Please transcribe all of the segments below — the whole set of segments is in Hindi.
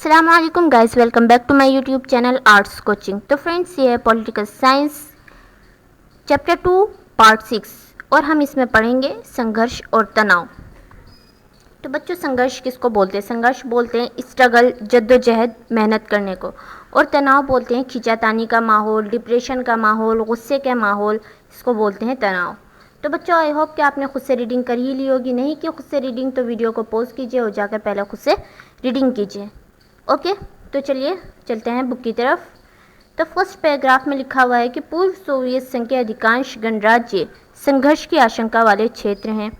अस्सलाम वालेकुम guys, welcome back to my YouTube channel arts coaching. तो फ्रेंड्स, ये है पॉलिटिकल साइंस चैप्टर 2 पार्ट 6 और हम इसमें पढ़ेंगे संघर्ष और तनाव। तो बच्चों, संघर्ष किसको बोलते हैं? संघर्ष बोलते हैं स्ट्रगल, जद्दोजहद, मेहनत करने को। और तनाव बोलते हैं खींचातानी का माहौल, डिप्रेशन का माहौल, गुस्से का माहौल, इसको बोलते हैं तनाव। तो बच्चों, आई होप कि आपने खुद से रीडिंग कर ही ली होगी। नहीं कि खुद से रीडिंग, तो वीडियो को पॉज कीजिए और जाकर पहले खुद से रीडिंग कीजिए। ओके, तो चलिए चलते हैं बुक की तरफ। तो फर्स्ट पैराग्राफ में लिखा हुआ है कि पूर्व सोवियत संघ के अधिकांश गणराज्य संघर्ष की आशंका वाले क्षेत्र हैं।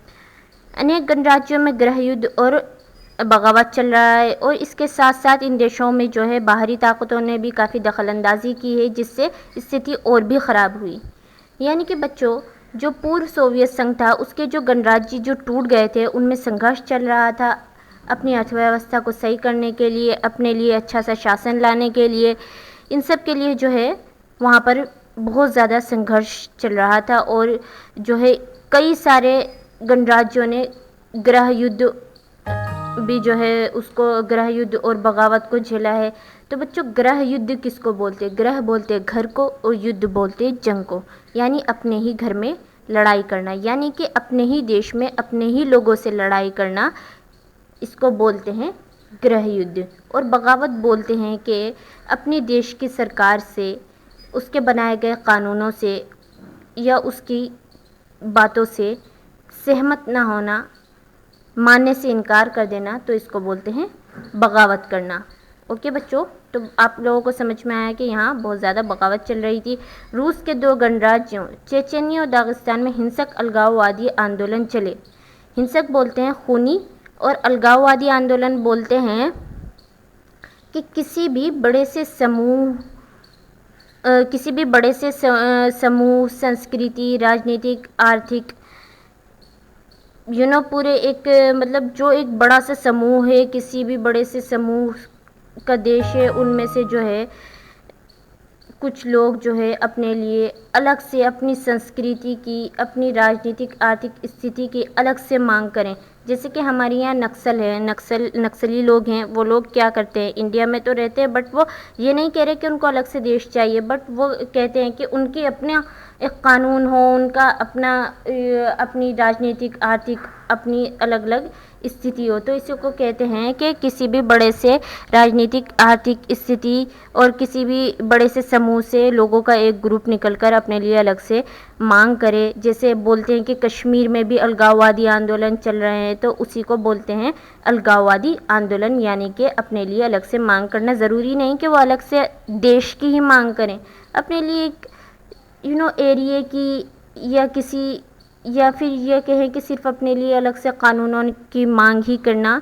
अनेक गणराज्यों में गृह युद्ध और बगावत चल रहा है और इसके साथ साथ इन देशों में जो है बाहरी ताकतों ने भी काफ़ी दखलंदाजी की है, जिससे स्थिति और भी ख़राब हुई। यानी कि बच्चों, जो पूर्व सोवियत संघ था उसके जो गणराज्य जो टूट गए थे उनमें संघर्ष चल रहा था अपनी अर्थव्यवस्था को सही करने के लिए, अपने लिए अच्छा सा शासन लाने के लिए। इन सब के लिए जो है वहाँ पर बहुत ज़्यादा संघर्ष चल रहा था और जो है कई सारे गणराज्यों ने गृह युद्ध भी जो है उसको गृह युद्ध और बगावत को झेला है। तो बच्चों, गृह युद्ध किसको बोलते हैं? गृह बोलते हैं घर को और युद्ध बोलते हैं जंग को, यानी अपने ही घर में लड़ाई करना, यानी कि अपने ही देश में अपने ही लोगों से लड़ाई करना, इसको बोलते हैं गृह युद्ध। और बगावत बोलते हैं कि अपने देश की सरकार से, उसके बनाए गए कानूनों से या उसकी बातों से सहमत ना होना, मानने से इनकार कर देना, तो इसको बोलते हैं बगावत करना। ओके बच्चों, तो आप लोगों को समझ में आया कि यहाँ बहुत ज़्यादा बगावत चल रही थी। रूस के दो गणराज्यों चेचेनिया और दागिस्तान में हिंसक अलगाववादी आंदोलन चले। हिंसक बोलते हैं खूनी और अलगाववादी आंदोलन बोलते हैं कि किसी भी बड़े से समूह, संस्कृति, राजनीतिक, आर्थिक, पूरे एक मतलब जो एक बड़ा सा समूह है, किसी भी बड़े से समूह का देश है, उनमें से जो है कुछ लोग जो है अपने लिए अलग से अपनी संस्कृति की, अपनी राजनीतिक आर्थिक स्थिति की अलग से मांग करें। जैसे कि हमारे यहाँ नक्सली लोग हैं, वो लोग क्या करते हैं, इंडिया में तो रहते हैं बट वो ये नहीं कह रहे कि उनको अलग से देश चाहिए, बट वो कहते हैं कि उनकी अपना एक कानून हो, उनका अपनी राजनीतिक, आर्थिक, अपनी अलग अलग स्थिति हो। तो इसी को कहते हैं कि किसी भी बड़े से राजनीतिक, आर्थिक स्थिति और किसी भी बड़े से समूह से लोगों का एक ग्रुप निकलकर अपने लिए अलग से मांग करे। जैसे बोलते हैं कि कश्मीर में भी अलगाववादी आंदोलन चल रहे हैं, तो उसी को बोलते हैं अलगाववादी आंदोलन, यानी कि अपने लिए अलग से मांग करना। ज़रूरी नहीं कि वो अलग से देश की ही मांग करें, अपने लिए एक एरिया की या फिर ये कहें कि सिर्फ अपने लिए अलग से कानूनों की मांग ही करना,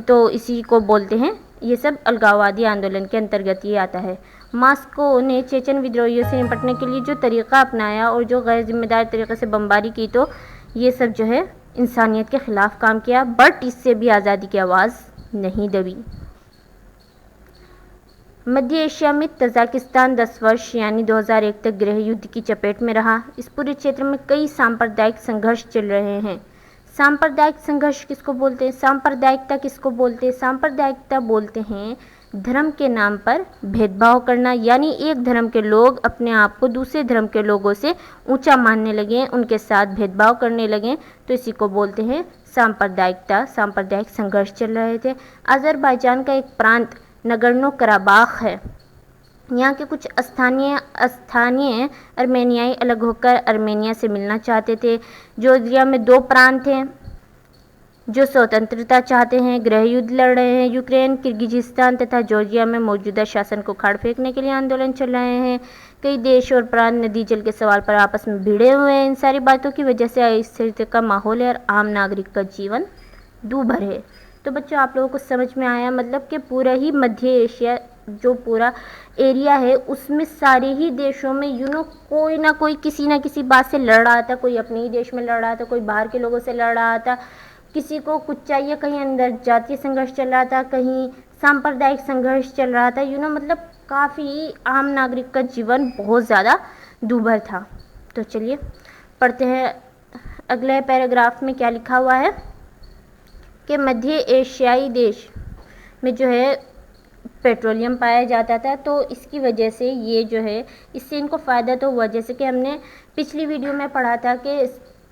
तो इसी को बोलते हैं, ये सब अलगाववादी आंदोलन के अंतर्गत ही आता है। मॉस्को ने चेचन विद्रोहियों से निपटने के लिए जो तरीक़ा अपनाया और जो गैर जिम्मेदार तरीक़े से बमबारी की, तो ये सब जो है इंसानियत के ख़िलाफ़ काम किया, बट इससे भी आज़ादी की आवाज़ नहीं दबी। मध्य एशिया में तजाकिस्तान 10 वर्ष यानी 2001 तक गृह युद्ध की चपेट में रहा। इस पूरे क्षेत्र में कई सांप्रदायिक संघर्ष चल रहे हैं। सांप्रदायिक संघर्ष किसको बोलते हैं? सांप्रदायिकता किसको बोलते हैं? सांप्रदायिकता बोलते हैं धर्म के नाम पर भेदभाव करना, यानी एक धर्म के लोग अपने आप को दूसरे धर्म के लोगों से ऊंचा मानने लगे, उनके साथ भेदभाव करने लगे, तो इसी को बोलते हैं सांप्रदायिकता। सांप्रदायिक संघर्ष चल रहे थे। अज़रबैजान का एक प्रांत नगर्नो कराबाख है। यहाँ के कुछ स्थानीय अर्मेनियाई अलग होकर अर्मेनिया से मिलना चाहते थे। जॉर्जिया में दो प्रांत हैं जो स्वतंत्रता चाहते हैं, गृह युद्ध लड़ रहे हैं। यूक्रेन, किर्गिजिस्तान तथा जॉर्जिया में मौजूदा शासन को उखाड़ फेंकने के लिए आंदोलन चल रहे हैं। कई देश और प्रांत नदी जल के सवाल पर आपस में भिड़े हुए हैं। इन सारी बातों की वजह से अस्थिरता का माहौल है और आम नागरिक का जीवन दूभर है। तो बच्चों, आप लोगों को समझ में आया, मतलब कि पूरा ही मध्य एशिया जो पूरा एरिया है उसमें सारे ही देशों में कोई ना कोई किसी ना किसी बात से लड़ रहा था। कोई अपने ही देश में लड़ रहा था, कोई बाहर के लोगों से लड़ रहा था, किसी को कुछ चाहिए, कहीं अंदर जातीय संघर्ष चल रहा था, कहीं सांप्रदायिक संघर्ष चल रहा था। मतलब काफ़ी आम नागरिक का जीवन बहुत ज़्यादा दूभर था। तो चलिए पढ़ते हैं अगले पैराग्राफ में क्या लिखा हुआ है कि मध्य एशियाई देश में जो है पेट्रोलियम पाया जाता था। तो इसकी वजह से ये जो है, इससे इनको फ़ायदा तो हुआ, जैसे कि हमने पिछली वीडियो में पढ़ा था कि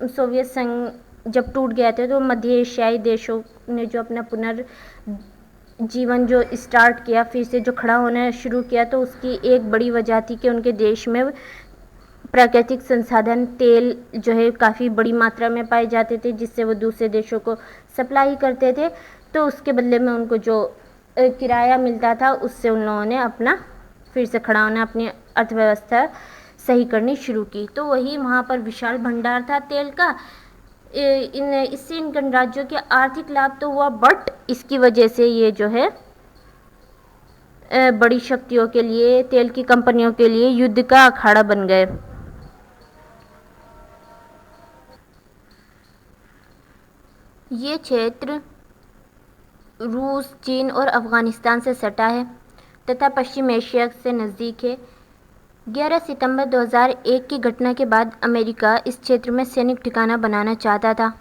सोवियत संघ जब टूट गया था तो मध्य एशियाई देशों ने जो अपना पुनर्जीवन जो स्टार्ट किया, फिर से जो खड़ा होना शुरू किया, तो उसकी एक बड़ी वजह थी कि उनके देश में प्राकृतिक संसाधन तेल जो है काफ़ी बड़ी मात्रा में पाए जाते थे, जिससे वो दूसरे देशों को सप्लाई करते थे। तो उसके बदले में उनको जो किराया मिलता था, उससे उन लोगों ने अपना फिर से खड़ा होना, अपनी अर्थव्यवस्था सही करनी शुरू की। तो वही वहाँ पर विशाल भंडार था तेल का। इससे इन गणराज्यों के आर्थिक लाभ तो हुआ, बट इसकी वजह से ये जो है बड़ी शक्तियों के लिए, तेल की कंपनियों के लिए युद्ध का अखाड़ा बन गए। ये क्षेत्र रूस, चीन और अफ़गानिस्तान से सटा है तथा पश्चिम एशिया से नज़दीक है। 11 सितंबर 2001 की घटना के बाद अमेरिका इस क्षेत्र में सैनिक ठिकाना बनाना चाहता था।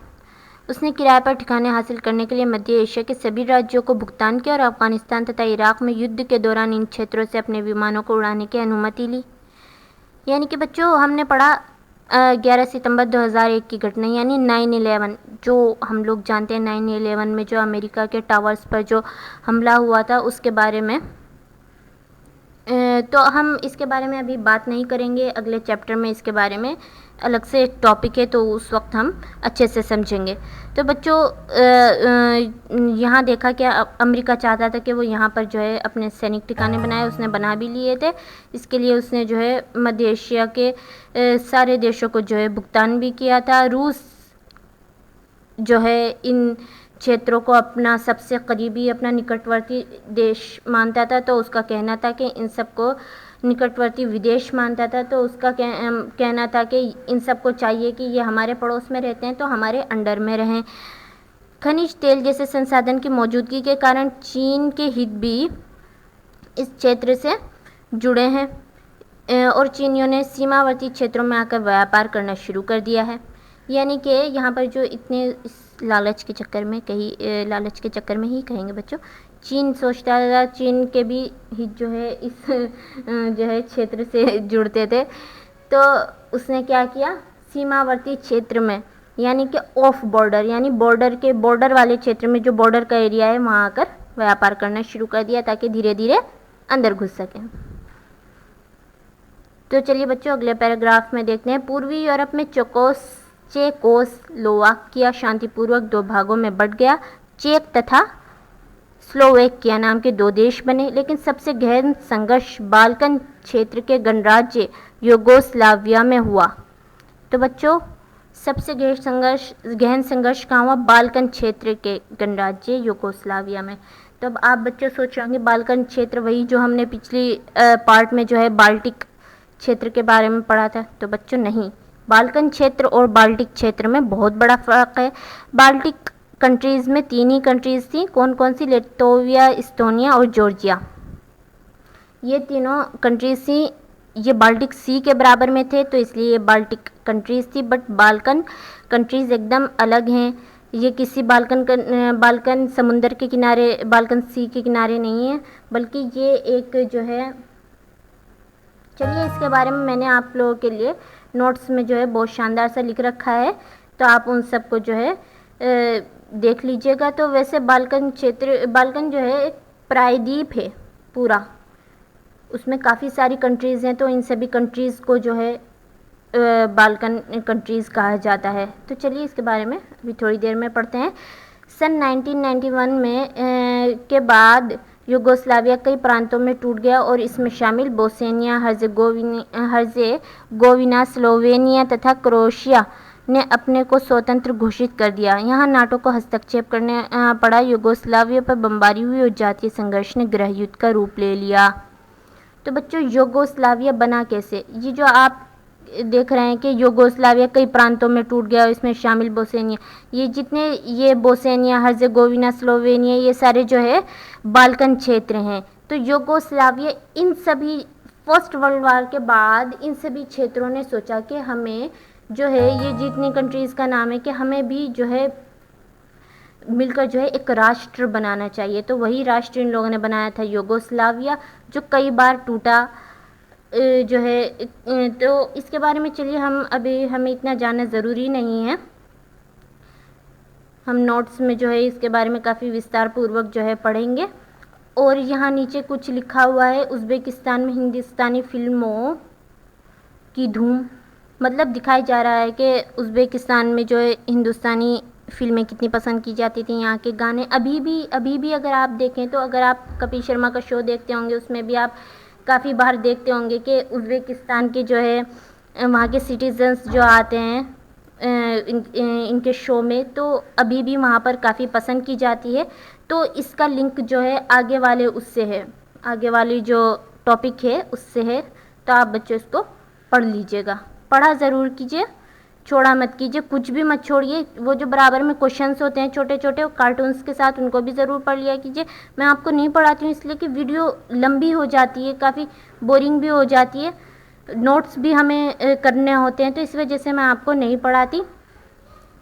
उसने किराए पर ठिकाने हासिल करने के लिए मध्य एशिया के सभी राज्यों को भुगतान किया और अफ़गानिस्तान तथा इराक में युद्ध के दौरान इन क्षेत्रों से अपने विमानों को उड़ाने की अनुमति ली। यानी कि बच्चों, हमने पढ़ा 11 सितंबर 2001 की घटना, यानी 9/11, जो हम लोग जानते हैं 9/11 में जो अमेरिका के टावर्स पर जो हमला हुआ था, उसके बारे में। तो हम इसके बारे में अभी बात नहीं करेंगे, अगले चैप्टर में इसके बारे में अलग से टॉपिक है, तो उस वक्त हम अच्छे से समझेंगे। तो बच्चों, यहाँ देखा क्या, अमेरिका चाहता था कि वो यहाँ पर जो है अपने सैनिक ठिकाने बनाए, उसने बना भी लिए थे। इसके लिए उसने जो है मध्य एशिया के सारे देशों को जो है भुगतान भी किया था। रूस जो है इन क्षेत्रों को अपना सबसे करीबी, अपना निकटवर्ती देश मानता था। तो उसका कहना था कि इन सबको निकटवर्ती विदेश मानता था। तो उसका कहना था कि इन सबको चाहिए कि ये हमारे पड़ोस में रहते हैं तो हमारे अंडर में रहें। खनिज तेल जैसे संसाधन की मौजूदगी के कारण चीन के हित भी इस क्षेत्र से जुड़े हैं और चीनियों ने सीमावर्ती क्षेत्रों में आकर व्यापार करना शुरू कर दिया है। यानी कि यहाँ पर जो इतने इस लालच के चक्कर में, लालच के चक्कर में ही कहेंगे बच्चों, चीन सोचता था, चीन के भी हित जो है इस जो है क्षेत्र से जुड़ते थे। तो उसने क्या किया, सीमावर्ती क्षेत्र में, यानी कि ऑफ बॉर्डर, यानी बॉर्डर वाले क्षेत्र में, जो बॉर्डर का एरिया है, वहाँ आकर व्यापार करना शुरू कर दिया ताकि धीरे धीरे अंदर घुस सकें। तो चलिए बच्चों, अगले पैराग्राफ में देखते हैं। पूर्वी यूरोप में चेकोस्लोवाकिया शांतिपूर्वक दो भागों में बंट गया। चेक तथा स्लोवेकिया नाम के दो देश बने, लेकिन सबसे गहन संघर्ष बाल्कन क्षेत्र के गणराज्य यूगोस्लाविया में हुआ। तो बच्चों, सबसे गहन संघर्ष कहाँ हुआ? बाल्कन क्षेत्र के गणराज्य यूगोस्लाविया में। तो अब आप बच्चों सोच रहे होंगे, बाल्कन क्षेत्र वही जो हमने पिछली पार्ट में जो है बाल्टिक क्षेत्र के बारे में पढ़ा था? तो बच्चों नहीं, बाल्कन क्षेत्र और बाल्टिक क्षेत्र में बहुत बड़ा फ़र्क है। बाल्टिक कंट्रीज़ में 3 ही कंट्रीज़ थी। कौन कौन सी? लिथुआनिया, इस्टोनिया और जॉर्जिया। ये तीनों कंट्रीज़ थी, ये बाल्टिक सी के बराबर में थे, तो इसलिए ये बाल्टिक कंट्रीज़ थी। बट बाल्कन कंट्रीज़ एकदम अलग हैं। ये किसी बाल्कन समुंदर के किनारे, बाल्कन सी के किनारे नहीं है, बल्कि ये एक जो है, चलिए इसके बारे में मैंने आप लोगों के लिए नोट्स में जो है बहुत शानदार सा लिख रखा है, तो आप उन सब को जो है देख लीजिएगा। तो वैसे बाल्कन जो है एक प्रायद्वीप है पूरा, उसमें काफ़ी सारी कंट्रीज़ हैं, तो इन सभी कंट्रीज़ को जो है बाल्कन कंट्रीज़ कहा जाता है। तो चलिए इसके बारे में अभी थोड़ी देर में पढ़ते हैं। सन 1991 में के बाद यूगोस्लाविया कई प्रांतों में टूट गया और इसमें शामिल बोस्निया हर्जेगोविना, स्लोवेनिया तथा क्रोएशिया ने अपने को स्वतंत्र घोषित कर दिया। यहाँ नाटो को हस्तक्षेप करने पड़ा। यूगोस्लाविया पर बमबारी हुई और जातीय संघर्ष ने गृह युद्ध का रूप ले लिया। तो बच्चों, यूगोस्लाविया बना कैसे? ये जो आप देख रहे हैं कि यूगोस्लाविया कई प्रांतों में टूट गया और इसमें शामिल बोस्निया, ये जितने ये बोस्निया हर्जेगोविना, स्लोवेनिया, ये सारे जो है बाल्कन क्षेत्र हैं। तो यूगोस्लाविया, इन सभी फर्स्ट वर्ल्ड वार के बाद इन सभी क्षेत्रों ने सोचा कि हमें जो है, ये जितनी कंट्रीज़ का नाम है, कि हमें भी जो है मिलकर जो है एक राष्ट्र बनाना चाहिए। तो वही राष्ट्र इन लोगों ने बनाया था यूगोस्लाविया, जो कई बार टूटा जो है। तो इसके बारे में चलिए हम अभी हमें इतना जानना ज़रूरी नहीं है, हम नोट्स में जो है इसके बारे में काफ़ी विस्तार पूर्वक जो है पढ़ेंगे। और यहाँ नीचे कुछ लिखा हुआ है, उज़्बेकिस्तान में हिंदुस्तानी फिल्मों की धूम, मतलब दिखाया जा रहा है कि उज़्बेकिस्तान में जो है हिंदुस्तानी फिल्में कितनी पसंद की जाती थी, यहाँ के गाने अभी भी अगर आप देखें तो, अगर आप कपिल शर्मा का शो देखते होंगे उसमें भी आप काफ़ी बार देखते होंगे कि उज़्बेकिस्तान के जो है वहाँ के सिटीजन्स जो आते हैं इनके शो में, तो अभी भी वहाँ पर काफ़ी पसंद की जाती है। तो इसका लिंक जो है आगे वाले उससे है, आगे वाली जो टॉपिक है उससे है, तो आप बच्चों इसको पढ़ लीजिएगा, पढ़ा ज़रूर कीजिए, छोड़ा मत कीजिए, कुछ भी मत छोड़िए। वो जो बराबर में क्वेश्चंस होते हैं छोटे छोटे कार्टून्स के साथ, उनको भी ज़रूर पढ़ लिया कीजिए। मैं आपको नहीं पढ़ाती हूँ इसलिए कि वीडियो लंबी हो जाती है, काफ़ी बोरिंग भी हो जाती है, नोट्स भी हमें करने होते हैं, तो इस वजह से मैं आपको नहीं पढ़ाती।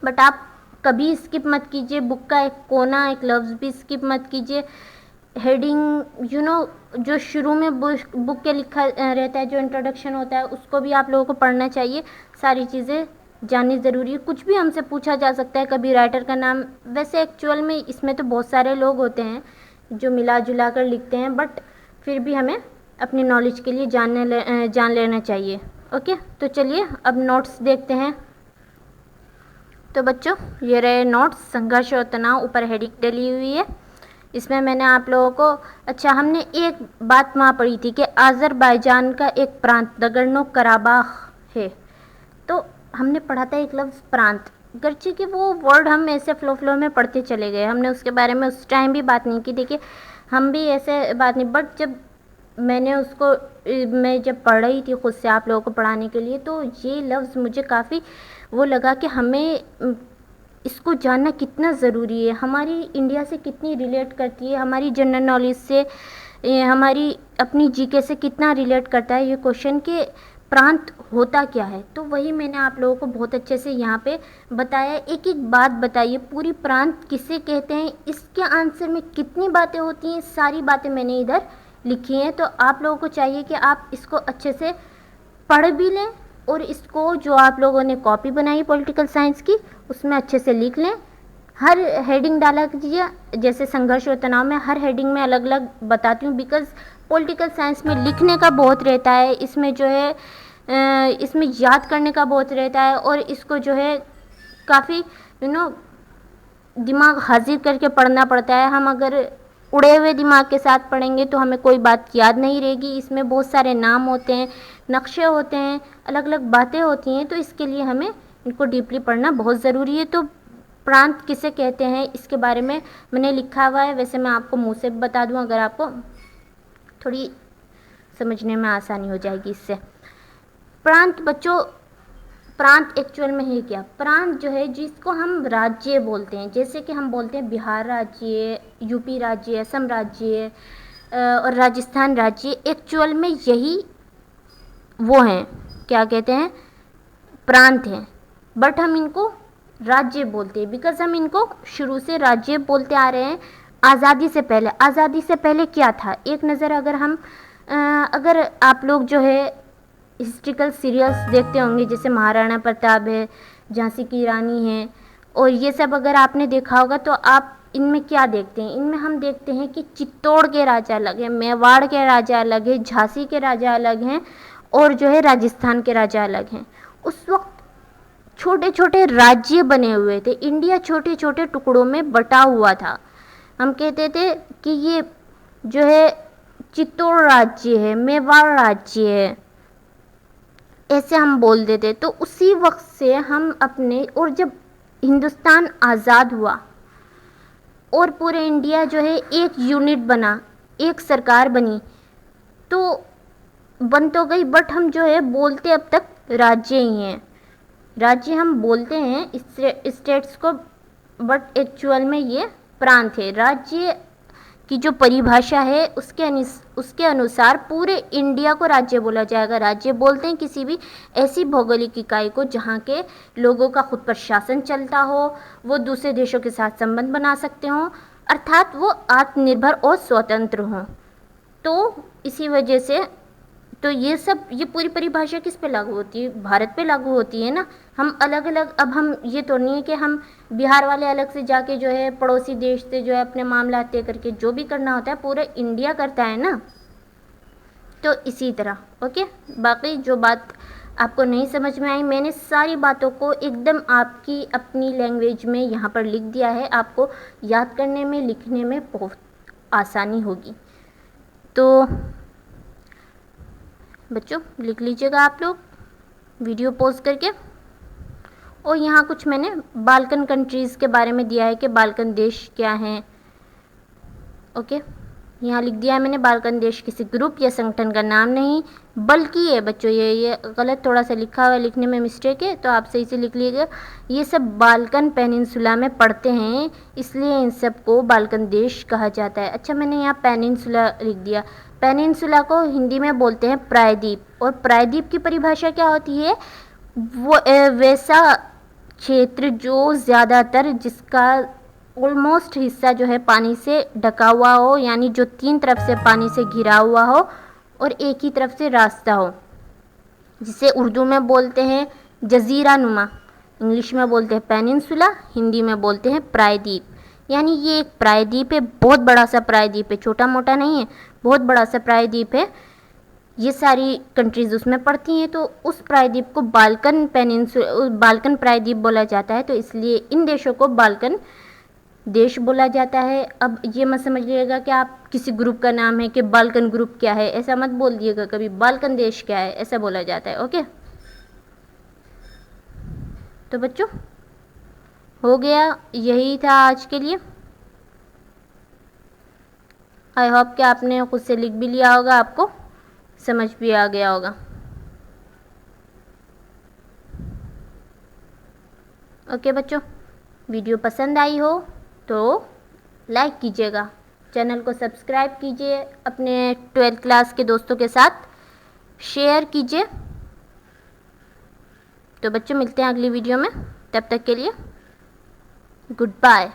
बट आप कभी स्किप मत कीजिए, बुक का एक कोना एक लफ्ज़ भी स्किप मत कीजिए। हेडिंग जो शुरू में बुक के लिखा रहता है, जो इंट्रोडक्शन होता है, उसको भी आप लोगों को पढ़ना चाहिए। सारी चीज़ें जाननी ज़रूरी है। कुछ भी हमसे पूछा जा सकता है, कभी राइटर का नाम, वैसे एक्चुअल में इसमें तो बहुत सारे लोग होते हैं जो मिला जुला कर लिखते हैं, बट फिर भी हमें अपनी नॉलेज के लिए जान लेना चाहिए। ओके, तो चलिए अब नोट्स देखते हैं। तो बच्चों ये रहे नोट्स, संघर्ष और तनाव, ऊपर हेडिंग डली हुई है। इसमें मैंने आप लोगों को, अच्छा हमने एक बात वहाँ पढ़ी थी कि आज़रबाईजान का एक प्रांत नगोर्नो कराबाख है। तो हमने पढ़ा था एक लफ्ज़ प्रांत, गर्चे कि वो वर्ड हम ऐसे फ्लो में पढ़ते चले गए, हमने उसके बारे में उस टाइम भी बात नहीं की। देखिए हम भी ऐसे बात नहीं, बट जब मैंने उसको मैं जब पढ़ रही थी खुद से आप लोगों को पढ़ाने के लिए, तो ये लफ्ज़ मुझे काफ़ी वो लगा कि हमें इसको जानना कितना ज़रूरी है, हमारी इंडिया से कितनी रिलेट करती है, हमारी जनरल नॉलेज से, हमारी अपनी जीके से कितना रिलेट करता है ये क्वेश्चन के प्रांत होता क्या है। तो वही मैंने आप लोगों को बहुत अच्छे से यहाँ पे बताया। एक एक बात बताइए, पूरी प्रांत किसे कहते हैं, इसके आंसर में कितनी बातें होती हैं, सारी बातें मैंने इधर लिखी हैं। तो आप लोगों को चाहिए कि आप इसको अच्छे से पढ़ भी लें, और इसको जो आप लोगों ने कॉपी बनाई पॉलिटिकल साइंस की उसमें अच्छे से लिख लें। हर हेडिंग डाला कीजिए, जैसे संघर्ष और तनाव में हर हेडिंग में अलग अलग बताती हूँ, बिकॉज़ पॉलिटिकल साइंस में लिखने का बहुत रहता है, इसमें जो है इसमें याद करने का बहुत रहता है, और इसको जो है काफ़ी दिमाग हाजिर करके पढ़ना पड़ता है। हम अगर उड़े हुए दिमाग के साथ पढ़ेंगे तो हमें कोई बात याद नहीं रहेगी। इसमें बहुत सारे नाम होते हैं, नक्शे होते हैं, अलग अलग बातें होती हैं, तो इसके लिए हमें इनको डीपली पढ़ना बहुत ज़रूरी है। तो प्रांत किसे कहते हैं इसके बारे में मैंने लिखा हुआ है, वैसे मैं आपको मुँह से बता दूँ, अगर आपको थोड़ी समझने में आसानी हो जाएगी इससे। प्रांत बच्चों, प्रांत एक्चुअल में है क्या, प्रांत जो है जिसको हम राज्य बोलते हैं, जैसे कि हम बोलते हैं बिहार राज्य, यूपी राज्य, असम राज्य और राजस्थान राज्य, एक्चुअल में यही वो हैं, क्या कहते हैं, प्रांत हैं, बट हम इनको राज्य बोलते हैं बिकॉज हम इनको शुरू से राज्य बोलते आ रहे हैं। आज़ादी से पहले, आज़ादी से पहले क्या था, एक नज़र अगर हम अगर आप लोग जो है हिस्ट्रिकल सीरियल्स देखते होंगे, जैसे महाराणा प्रताप है, झांसी की रानी है, और ये सब अगर आपने देखा होगा, तो आप इनमें क्या देखते हैं, इनमें हम देखते हैं कि चित्तौड़ के राजा अलग हैं, मेवाड़ के राजा अलग हैं, झांसी के राजा अलग हैं, और जो है राजस्थान के राजा अलग हैं। उस वक्त छोटे छोटे राज्य बने हुए थे, इंडिया छोटे छोटे टुकड़ों में बटा हुआ था। हम कहते थे कि ये जो है चित्तौड़ राज्य है, मेवाड़ राज्य है, ऐसे हम बोल देते। तो उसी वक्त से हम अपने, और जब हिंदुस्तान आज़ाद हुआ और पूरे इंडिया जो है एक यूनिट बना, एक सरकार बनी, तो बन तो गई, बट हम जो है बोलते अब तक राज्य ही हैं, राज्य हम बोलते हैं स्टेट्स को, बट एक्चुअल में ये प्रांत है। राज्य की जो परिभाषा है उसके अनुसार पूरे इंडिया को राज्य बोला जाएगा। राज्य बोलते हैं किसी भी ऐसी भौगोलिक इकाई को जहाँ के लोगों का खुद पर शासन चलता हो, वो दूसरे देशों के साथ संबंध बना सकते हों, अर्थात वो आत्मनिर्भर और स्वतंत्र हों। तो इसी वजह से तो ये पूरी परिभाषा किस पे लागू होती है? भारत पे लागू होती है ना। हम अलग अलग, अब हम ये तो नहीं है कि हम बिहार वाले अलग से जाके जो है पड़ोसी देश से जो है अपने मामला तय करके जो भी करना होता है पूरा इंडिया करता है ना। तो इसी तरह ओके। बाकी जो बात आपको नहीं समझ में आई, मैंने सारी बातों को एकदम आपकी अपनी लैंग्वेज में यहाँ पर लिख दिया है, आपको याद करने में लिखने में बहुत आसानी होगी। तो बच्चों लिख लीजिएगा आप लोग वीडियो पॉज करके। और यहाँ कुछ मैंने बाल्कन कंट्रीज़ के बारे में दिया है कि बाल्कन देश क्या हैं। ओके, यहाँ लिख दिया है मैंने, बाल्कन देश किसी ग्रुप या संगठन का नाम नहीं बल्कि ये बच्चों ये गलत थोड़ा सा लिखा हुआ है, लिखने में मिस्टेक है, तो आप सही से लिख लीजिएगा। ये सब बाल्कन पेनिनसुला में पड़ते हैं, इसलिए इन सब को बाल्कन देश कहा जाता है। अच्छा, मैंने यहाँ पेनिनसुला लिख दिया। पेनिनसुला को हिंदी में बोलते हैं प्रायद्वीप, और प्रायद्वीप की परिभाषा क्या होती है? वो वैसा क्षेत्र जो ज़्यादातर जिसका ऑलमोस्ट हिस्सा जो है पानी से ढका हुआ हो, यानी जो 3 तरफ से पानी से घिरा हुआ हो और एक ही तरफ से रास्ता हो, जिसे उर्दू में बोलते हैं जजीरा नुमा, इंग्लिश में बोलते हैं पेनिनसुला, हिंदी में बोलते हैं प्रायद्वीप। यानी ये एक प्रायद्वीप है, बहुत बड़ा सा प्रायद्वीप है, छोटा मोटा नहीं है, बहुत बड़ा सा प्रायद्वीप है। ये सारी कंट्रीज़ उसमें पड़ती हैं, तो उस प्रायद्वीप को बाल्कन प्रायद्वीप बोला जाता है, तो इसलिए इन देशों को बाल्कन देश बोला जाता है। अब ये मत समझिएगा कि आप किसी ग्रुप का नाम है कि बाल्कन ग्रुप क्या है, ऐसा मत बोल दिएगा कभी, बाल्कन देश क्या है ऐसा बोला जाता है। ओके, तो बच्चों हो गया, यही था आज के लिए। आई होप कि आपने खुद से लिख भी लिया होगा, आपको समझ भी आ गया होगा। ओके बच्चों, वीडियो पसंद आई हो तो लाइक कीजिएगा, चैनल को सब्सक्राइब कीजिए, अपने 12th क्लास के दोस्तों के साथ शेयर कीजिए। तो बच्चों मिलते हैं अगली वीडियो में, तब तक के लिए गुड बाय।